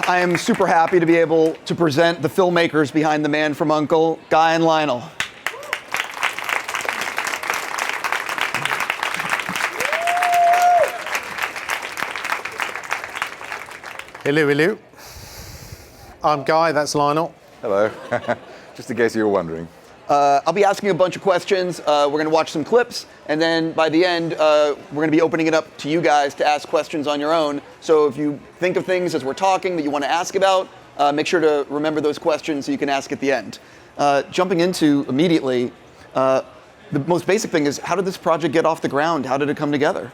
I am super happy to be able to present the filmmakers behind The Man from U.N.C.L.E, Guy and Lionel. Hello, hello. I'm Guy, that's Lionel. Hello. Just in case you were wondering. I'll be asking a bunch of questions. We're going to watch some clips, and then by the end, we're going to be opening it up to you guys to ask questions on your own. So if you think of things as we're talking that you want to ask about, make sure to remember those questions so you can ask at the end. Jumping into immediately, the most basic thing is, how did this project get off the ground? How did it come together?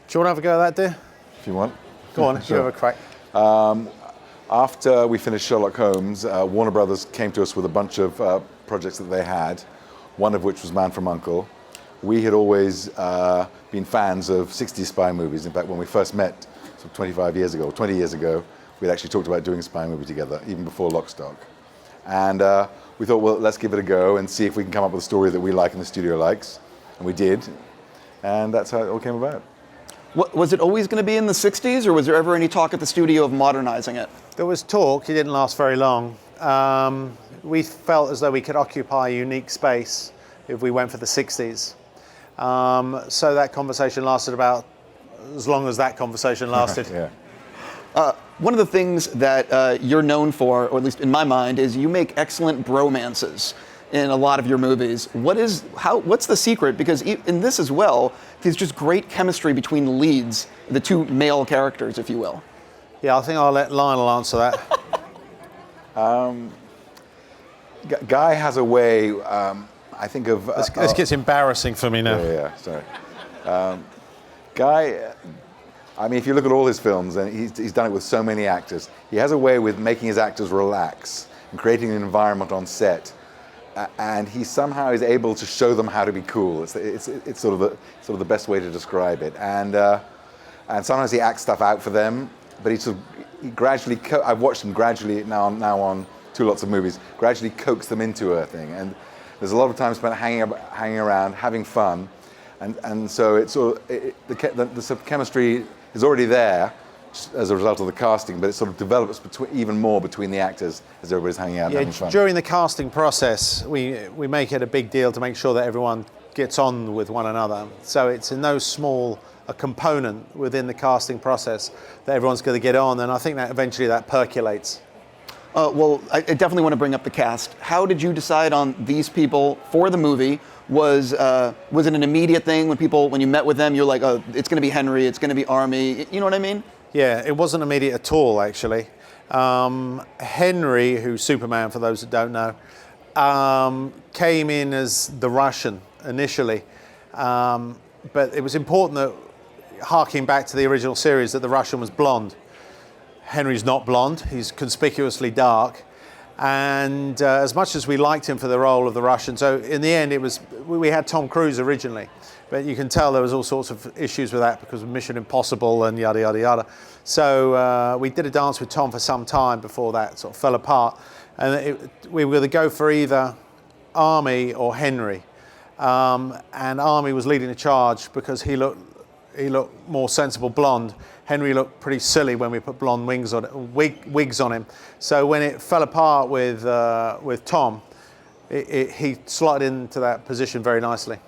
Do you want to have a go at that, dear? If you want. Go on, Sure. you have a crack. After we finished Sherlock Holmes, Warner Brothers came to us with a bunch of projects that they had, one of which was Man from U.N.C.L.E. We had always been fans of 60s spy movies. In fact, when we first met 20 years ago, we'd actually talked about doing a spy movie together, even before Lock, Stock. And we thought, well, let's give it a go and see if we can come up with a story that we like and the studio likes. And we did. And that's how it all came about. Was it always going to be in the 60s, or was there ever any talk at the studio of modernizing it? There was talk, it didn't last very long. We felt as though we could occupy a unique space if we went for the 60s. So that conversation lasted about as long as that conversation lasted. Yeah. One of the things that you're known for, or at least in my mind, is you make excellent bromances in a lot of your movies. What's the secret? Because in this as well, there's just great chemistry between the leads, the two male characters, if you will. Yeah, I think I'll let Lionel answer that. Guy has a way, I think of... This gets embarrassing for me now. Yeah, sorry. Guy, I mean, if you look at all his films, and he's done it with so many actors, he has a way with making his actors relax and creating an environment on set. And he somehow is able to show them how to be cool. It's sort of the best way to describe it. And sometimes he acts stuff out for them, but he gradually. I've watched him gradually now on two lots of movies. Gradually coax them into a thing. And there's a lot of time spent hanging around, having fun, and so the chemistry is already there as a result of the casting, but it sort of develops even more between the actors as everybody's hanging out and having fun. During the casting process, we make it a big deal to make sure that everyone gets on with one another. So it's in no small a component within the casting process that everyone's going to get on, and I think that eventually that percolates. Well, I definitely want to bring up the cast. How did you decide on these people for the movie? Was it an immediate thing when you met with them? You're like, oh, it's going to be Henry, it's going to be Army. You know what I mean? Yeah, it wasn't immediate at all, actually. Henry, who's Superman, for those that don't know, came in as the Russian initially. But it was important that, harking back to the original series, that the Russian was blonde. Henry's not blonde, he's conspicuously dark. And as much as we liked him for the role of the Russian, so in the end we had Tom Cruise originally. But you can tell there was all sorts of issues with that because of Mission Impossible and yada, yada, yada. So we did a dance with Tom for some time before that sort of fell apart. And we were going to go for either Army or Henry. And Army was leading the charge because he looked more sensible blonde. Henry looked pretty silly when we put blonde wigs on him. So when it fell apart with Tom, he slotted into that position very nicely.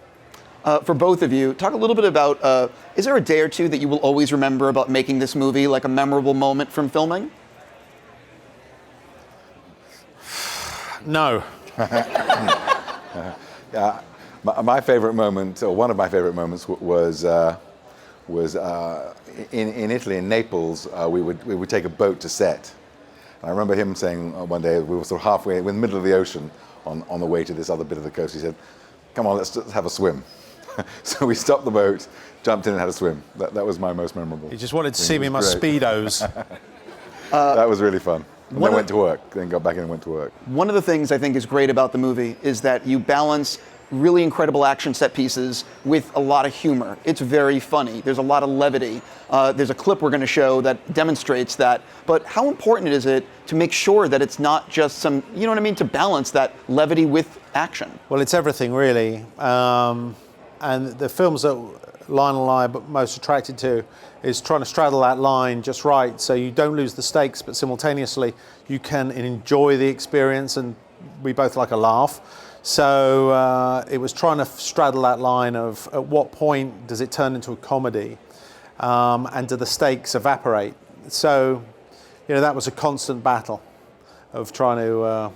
For both of you, talk a little bit about, is there a day or two that you will always remember about making this movie, like a memorable moment from filming? No. My favorite moment, or one of my favorite moments, was in Italy, in Naples. We would take a boat to set. And I remember him saying one day, we were sort of halfway in the middle of the ocean on the way to this other bit of the coast. He said, "Come on, let's just have a swim." So we stopped the boat, jumped in and had a swim. That was my most memorable. He just wanted to see me in my Speedos. That was really fun. And then went to work, then got back in and went to work. One of the things I think is great about the movie is that you balance really incredible action set pieces with a lot of humor. It's very funny. There's a lot of levity. There's a clip we're going to show that demonstrates that. But how important is it to make sure that it's not just some, you know what I mean, to balance that levity with action? Well, it's everything, really. And the films that Lionel and I are most attracted to is trying to straddle that line just right, so you don't lose the stakes, but simultaneously you can enjoy the experience, and we both like a laugh. So it was trying to straddle that line of at what point does it turn into a comedy, and do the stakes evaporate? So, that was a constant battle of trying to.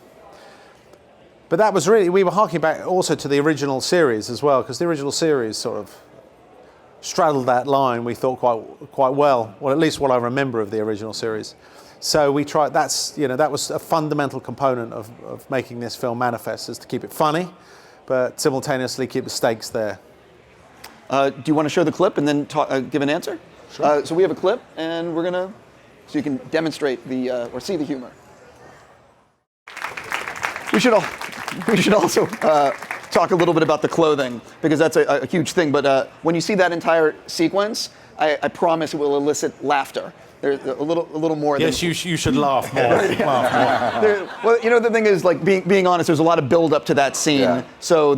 But that was really, we were harking back also to the original series as well, because the original series sort of straddled that line, we thought quite well, at least what I remember of the original series. So we tried, that was a fundamental component of making this film Manifest, is to keep it funny, but simultaneously keep the stakes there. Do you want to show the clip and then give an answer? Sure. So we have a clip, and so you can demonstrate or see the humor. We should also talk a little bit about the clothing, because that's a huge thing. But when you see that entire sequence, I promise it will elicit laughter. There's a little more. Yes, you should laugh more. Laugh more. Well, the thing is, like, being honest, there's a lot of build up to that scene. Yeah. So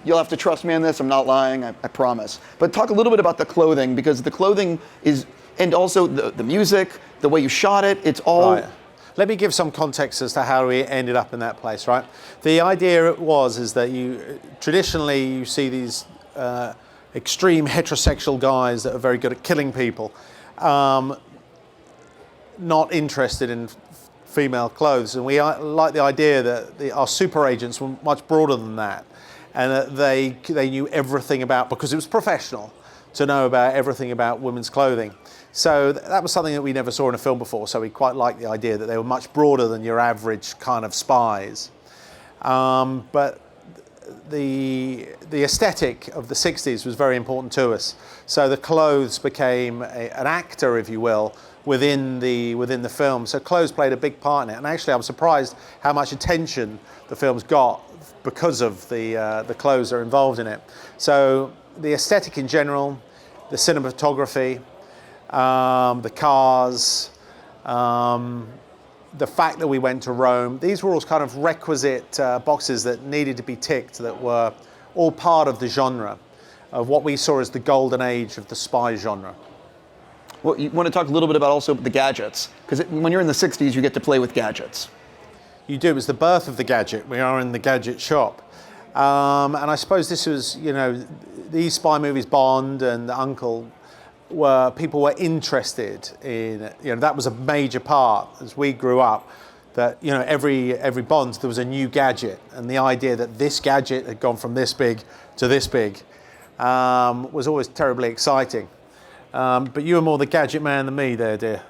you'll have to trust me on this. I'm not lying. I promise. But talk a little bit about the clothing, because the clothing is, and also the music, the way you shot it. It's all. Right. Let me give some context as to how we ended up in that place, right? The idea is that traditionally you see these extreme heterosexual guys that are very good at killing people, not interested in female clothes, and we like the idea that our super agents were much broader than that, and that they knew everything about, because it was professional to know about everything about women's clothing. So that was something that we never saw in a film before, so we quite liked the idea that they were much broader than your average kind of spies. But the aesthetic of the 60s was very important to us. So the clothes became an actor, if you will, within the film. So clothes played a big part in it. And actually, I was surprised how much attention the film's got because of the clothes that are involved in it. So the aesthetic in general, the cinematography, the cars, the fact that we went to Rome, these were all kind of requisite boxes that needed to be ticked, that were all part of the genre of what we saw as the golden age of the spy genre. Well, you want to talk a little bit about also the gadgets, because when you're in the 60s, you get to play with gadgets. You do. It was the birth of the gadget. We are in the gadget shop. And I suppose this was, these spy movies, Bond and U.N.C.L.E, people were interested in, that was a major part as we grew up, that, every Bond there was a new gadget, and the idea that this gadget had gone from this big to this big was always terribly exciting. But you were more the gadget man than me there, dear.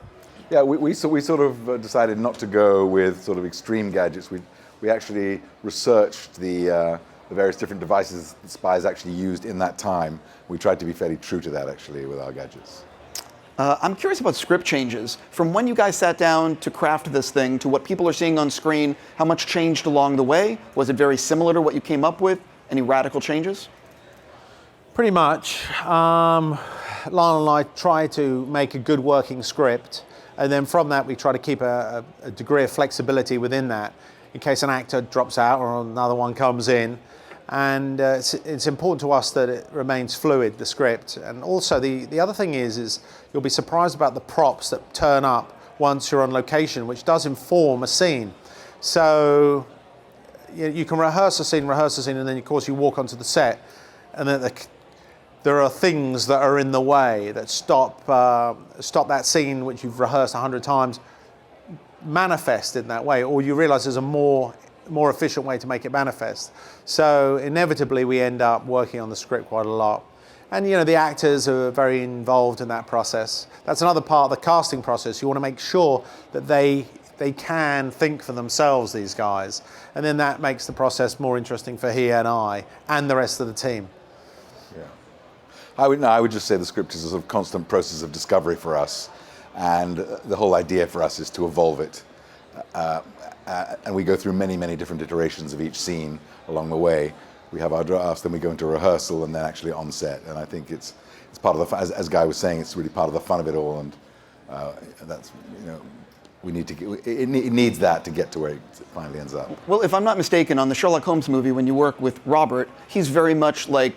Yeah, we sort of decided not to go with sort of extreme gadgets. We actually researched the various different devices that spies actually used in that time. We tried to be fairly true to that, actually, with our gadgets. I'm curious about script changes. From when you guys sat down to craft this thing to what people are seeing on screen, how much changed along the way? Was it very similar to what you came up with? Any radical changes? Pretty much. Lionel and I try to make a good working script, and then from that we try to keep a degree of flexibility within that, in case an actor drops out or another one comes in. And it's important to us that it remains fluid, the script. And also the other thing is you'll be surprised about the props that turn up once you're on location, which does inform a scene. So you can rehearse a scene, and then of course you walk onto the set, and then there are things that are in the way that stop that scene which you've rehearsed 100 times manifest in that way, or you realize there's a more efficient way to make it manifest. So inevitably we end up working on the script quite a lot. And the actors are very involved in that process. That's another part of the casting process. You want to make sure that they can think for themselves, these guys. And then that makes the process more interesting for he and I and the rest of the team. Yeah. I would just say the script is a sort of constant process of discovery for us. And the whole idea for us is to evolve it. And we go through many, many different iterations of each scene along the way. We have our drafts, then we go into rehearsal, and then actually on set. And I think it's part of the fun. As Guy was saying, it's really part of the fun of it all. And that's, we need to it needs that to get to where it finally ends up. Well, if I'm not mistaken, on the Sherlock Holmes movie, when you work with Robert, he's very much like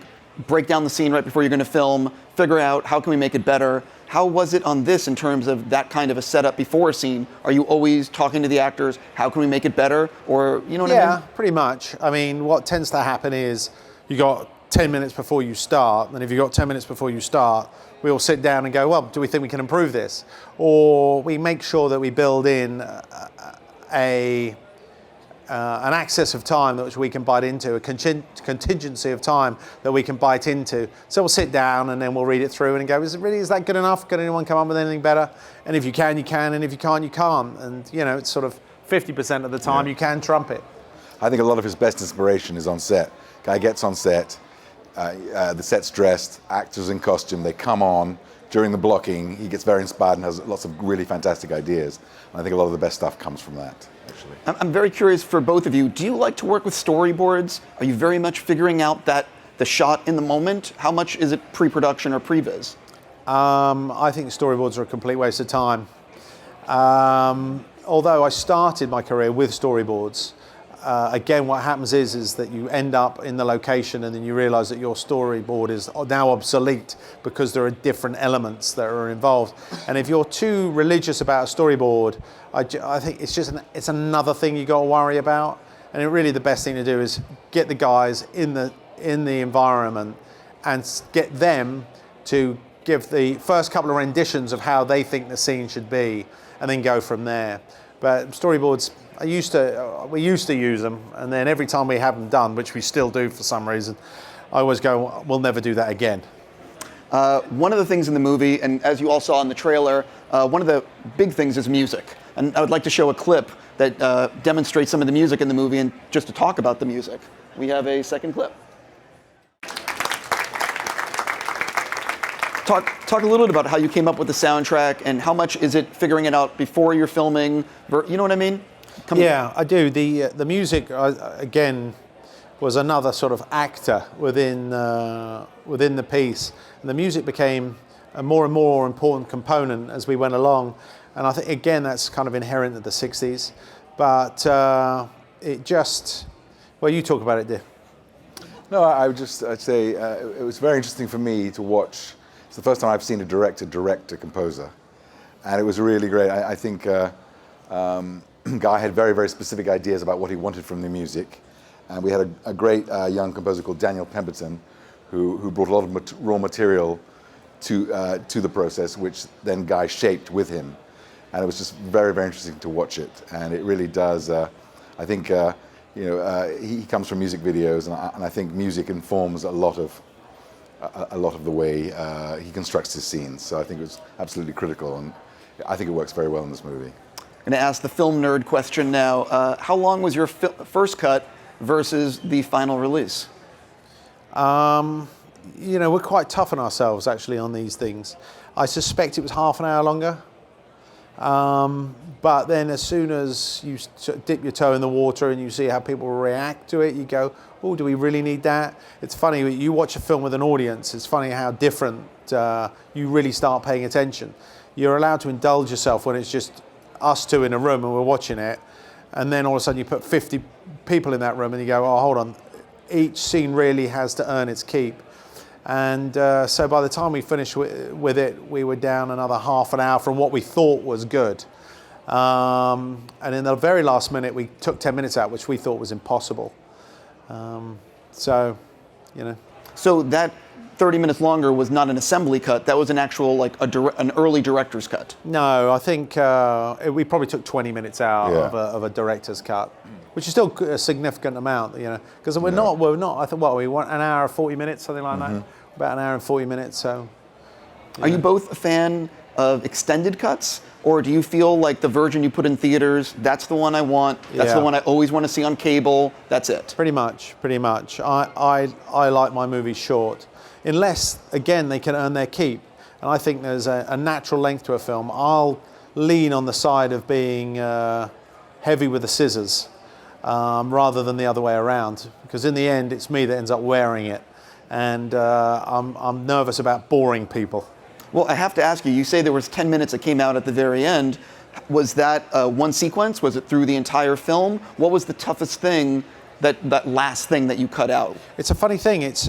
break down the scene right before you're going to film, figure out how can we make it better. How was it on this in terms of that kind of a setup before a scene? Are you always talking to the actors, how can we make it better? Or, you know what I mean? Yeah, pretty much. I mean, what tends to happen is you got 10 minutes before you start, and if you've got 10 minutes before you start, we all sit down and go, well, do we think we can improve this? Or we make sure that we build in an access of time that which we can bite into, a contingency of time that we can bite into. So we'll sit down and then we'll read it through and go, is that good enough? Can anyone come up with anything better? And if you can, you can, and if you can't, you can't. And you know, it's sort of 50% of the time you can trump it. I think a lot of his best inspiration is on set. Guy gets on set, the set's dressed, actors in costume, they come on. During the blocking, he gets very inspired and has lots of really fantastic ideas. And I think a lot of the best stuff comes from that, actually. I'm very curious for both of you. Do you like to work with storyboards? Are you very much figuring out the shot in the moment? How much is it pre-production or pre-viz? I think storyboards are a complete waste of time. Although I started my career with storyboards, again, what happens is that you end up in the location and then you realize that your storyboard is now obsolete because there are different elements that are involved. And if you're too religious about a storyboard, I think it's another thing you got to worry about. And really the best thing to do is get the guys in the environment and get them to give the first couple of renditions of how they think the scene should be and then go from there. But storyboards, we used to use them, and then every time we have them done, which we still do for some reason, I always go, we'll never do that again. One of the things in the movie, and as you all saw in the trailer, one of the big things is music. And I would like to show a clip that demonstrates some of the music in the movie and just to talk about the music. We have a second clip. Talk a little bit about how you came up with the soundtrack and how much is it figuring it out before you're filming, you know what I mean? Yeah, I do. The music, again, was another sort of actor within the piece. And the music became a more and more important component as we went along. And I think, again, that's kind of inherent to the 60s. But it just, well, you talk about it, dear. No, I'd say it was very interesting for me to watch. It's the first time I've seen a director direct a composer. And it was really great. I think Guy had very, very specific ideas about what he wanted from the music. And we had a great young composer called Daniel Pemberton, who brought a lot of raw material to the process, which then Guy shaped with him. And it was just very, very interesting to watch it. And it really does, I think, he comes from music videos, and I think music informs a lot of the way he constructs his scenes. So I think it was absolutely critical, and I think it works very well in this movie. I'm going to ask the film nerd question now. How long was your first cut versus the final release? We're quite tough on ourselves, actually, on these things. I suspect it was half an hour longer. But then as soon as you dip your toe in the water and you see how people react to it, you go, oh, do we really need that? It's funny, you watch a film with an audience, it's funny how different you really start paying attention. You're allowed to indulge yourself when it's just us two in a room and we're watching it, and then all of a sudden you put 50 people in that room and you go, oh, hold on, each scene really has to earn its keep. And so by the time we finished with it, we were down another half an hour from what we thought was good. And in the very last minute, we took 10 minutes out, which we thought was impossible. So that 30 minutes longer was not an assembly cut. That was an actual, an early director's cut. No, I think we probably took 20 minutes out of a director's cut, which is still a significant amount, because we're not, I think, we want an hour, 40 minutes, something like that. About an hour and 40 minutes, so. Are you both a fan of extended cuts, or do you feel like the version you put in theaters, that's the one I want, that's the one I always want to see on cable, that's it? Pretty much. I like my movies short, unless, again, they can earn their keep. And I think there's a natural length to a film. I'll lean on the side of being heavy with the scissors rather than the other way around, because in the end, it's me that ends up wearing it. And I'm nervous about boring people. Well, I have to ask you, you say there was 10 minutes that came out at the very end. Was that one sequence? Was it through the entire film? What was the toughest thing that last thing that you cut out? It's a funny thing. It's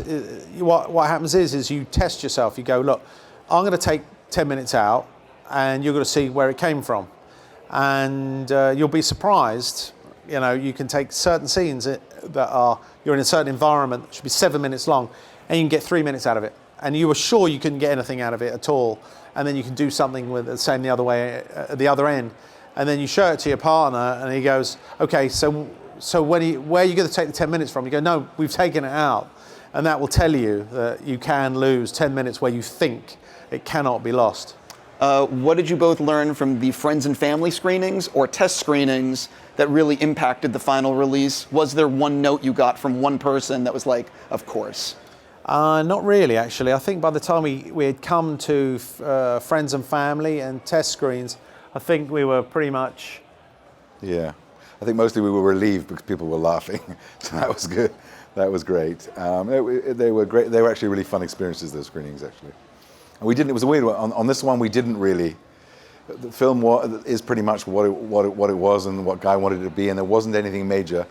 what happens is you test yourself. You go, look, I'm going to take 10 minutes out, and you're going to see where it came from, and you'll be surprised. You know, you can take certain scenes that you're in a certain environment that should be 7 minutes long, and you can get 3 minutes out of it, and you were sure you couldn't get anything out of it at all, and then you can do something with the same the other way at the other end, and then you show it to your partner, and he goes, okay, so where are you going to take the 10 minutes from? You go, no, we've taken it out, and that will tell you that you can lose 10 minutes where you think it cannot be lost. What did you both learn from the friends and family screenings or test screenings that really impacted the final release? Was there one note you got from one person that was like, of course? Not really, actually. I think by the time we had come to friends and family and test screens, I think we were pretty much... Yeah. I think mostly we were relieved because people were laughing. So that was good. That was great. They were great. They were actually really fun experiences, those screenings, actually. And we didn't, it was a weird one. On this one, we didn't really... The film is pretty much what it was and what Guy wanted it to be, and there wasn't anything major.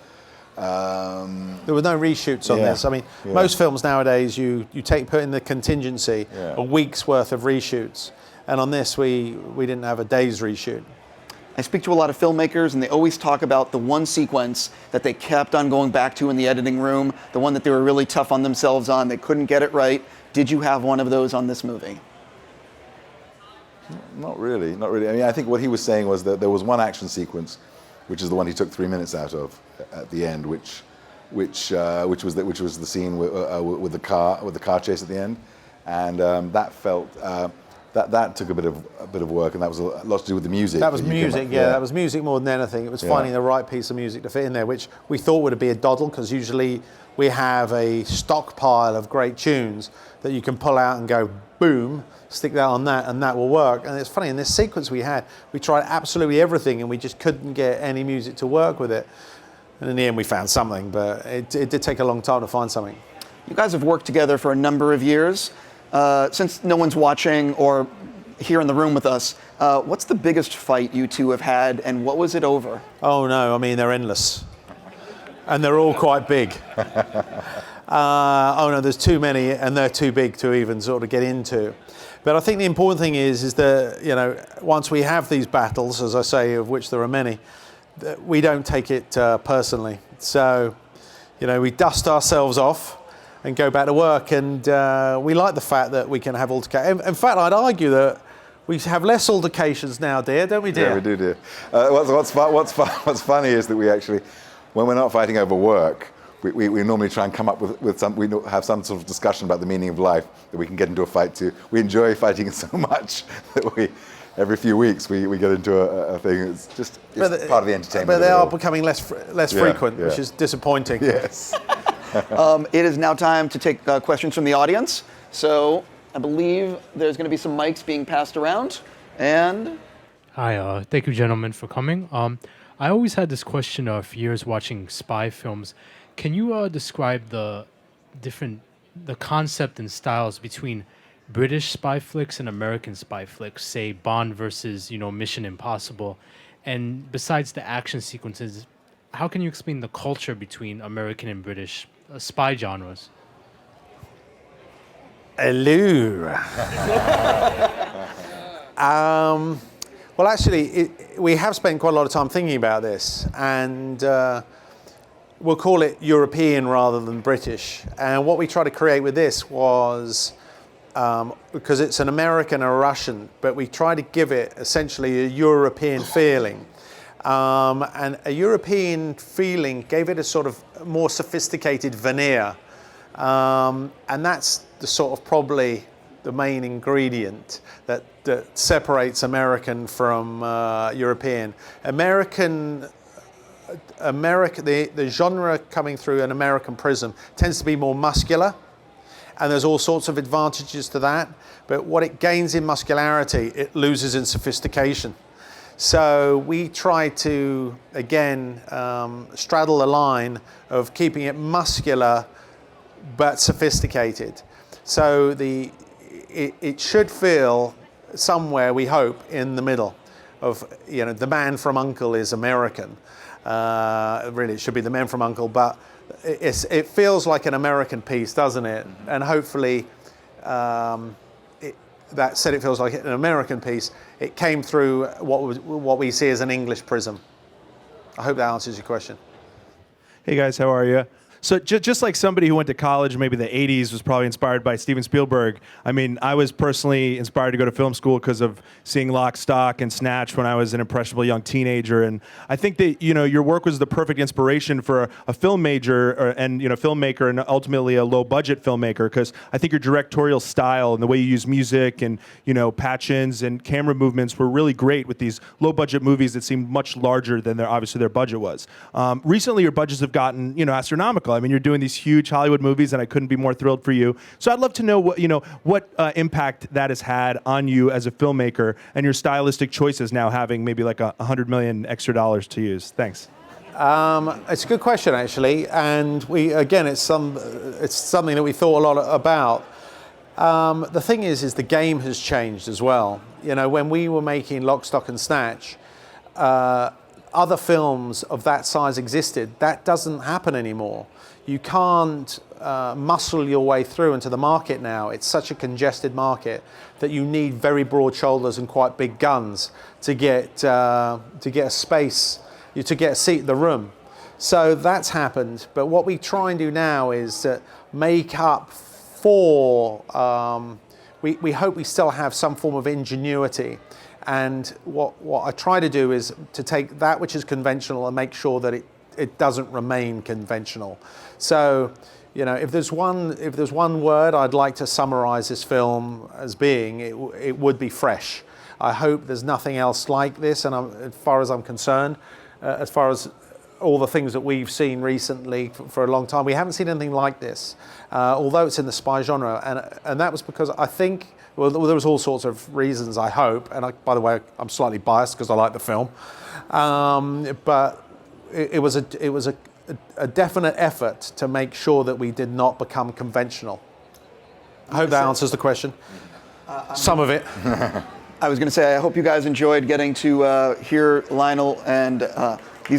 There were no reshoots on this. I mean, most films nowadays, you put in the contingency a week's worth of reshoots, and on this we didn't have a day's reshoot. I speak to a lot of filmmakers, and they always talk about the one sequence that they kept on going back to in the editing room, the one that they were really tough on themselves on. They couldn't get it right. Did you have one of those on this movie? Not really, not really. I mean, I think what he was saying was that there was one action sequence, which is the one he took 3 minutes out of at the end, which was the scene with the car chase at the end, and that felt that took a bit of work, and that was a lot to do with the music. That was music, that was music more than anything. It was finding the right piece of music to fit in there, which we thought would be a doddle, because usually we have a stockpile of great tunes that you can pull out and go boom, stick that on that, and that will work. And it's funny, in this sequence we tried absolutely everything, and we just couldn't get any music to work with it. And in the end we found something, but it did take a long time to find something. You guys have worked together for a number of years. Since no one's watching or here in the room with us, what's the biggest fight you two have had, and what was it over? Oh no, I mean, they're endless. And they're all quite big. Oh no, there's too many, and they're too big to even sort of get into. But I think the important thing is that, you know, once we have these battles, as I say, of which there are many, that we don't take it personally. So, you know, we dust ourselves off and go back to work, and we like the fact that we can have altercations. In fact, I'd argue that we have less altercations now, dear, don't we, dear? Yeah, we do, dear. What's funny is that we actually, when we're not fighting over work, we normally try and come up with some, we have some sort of discussion about the meaning of life that we can get into a fight too. We enjoy fighting so much that every few weeks we get into a thing. It's part of the entertainment. But they are becoming less frequent, which is disappointing. Yes. It is now time to take questions from the audience. So I believe there's going to be some mics being passed around. And hi, thank you, gentlemen, for coming. I always had this question of years watching spy films. Can you describe the concept and styles between British spy flicks and American spy flicks, say Bond versus, Mission Impossible? And besides the action sequences, how can you explain the culture between American and British spy genres? Hello. Well, actually, we have spent quite a lot of time thinking about this, and we'll call it European rather than British. And what we tried to create with this was, because it's an American and a Russian, but we tried to give it essentially a European feeling. And a European feeling gave it a sort of more sophisticated veneer. And that's the sort of probably the main ingredient that separates American from European. The genre coming through an American prism tends to be more muscular, and there's all sorts of advantages to that. But what it gains in muscularity, it loses in sophistication. So we try to, again, straddle the line of keeping it muscular but sophisticated. So it should feel somewhere, we hope, in the middle of, the man from U.N.C.L.E. is American. Really, it should be the man from U.N.C.L.E., but it feels like an American piece, doesn't it? And hopefully, that said, it feels like an American piece. It came through what we see as an English prism. I hope that answers your question. Hey guys, how are you? So just like somebody who went to college, maybe the 80s, was probably inspired by Steven Spielberg. I mean, I was personally inspired to go to film school because of seeing Lock, Stock, and Snatch when I was an impressionable young teenager. And I think that, you know, your work was the perfect inspiration for a film major and, you know, filmmaker and ultimately a low-budget filmmaker, because I think your directorial style and the way you use music and, you know, patch-ins and camera movements were really great with these low-budget movies that seemed much larger than obviously their budget was. Recently, your budgets have gotten, you know, astronomical. I mean, you're doing these huge Hollywood movies, and I couldn't be more thrilled for you. So I'd love to know what impact that has had on you as a filmmaker and your stylistic choices now having maybe like $100 million extra dollars to use. Thanks. It's a good question, actually, and it's something that we thought a lot about. The thing is the game has changed as well. You know, when we were making Lock, Stock, and Snatch, other films of that size existed. That doesn't happen anymore. You can't muscle your way through into the market now. It's such a congested market that you need very broad shoulders and quite big guns to get a space, to get a seat in the room. So that's happened. But what we try and do now is make up for. We hope we still have some form of ingenuity. And what I try to do is to take that which is conventional and make sure that it doesn't remain conventional. So, you know, if there's one word I'd like to summarize this film as being, it would be fresh. I hope there's nothing else like this, and as far as I'm concerned, as far as all the things that we've seen recently for a long time, we haven't seen anything like this, although it's in the spy genre, and that was because I think, well, there was all sorts of reasons, I hope, and by the way, I'm slightly biased because I like the film, but it was a definite effort to make sure that we did not become conventional. I hope that answers the question. Some of it. I was going to say, I hope you guys enjoyed getting to hear Lionel and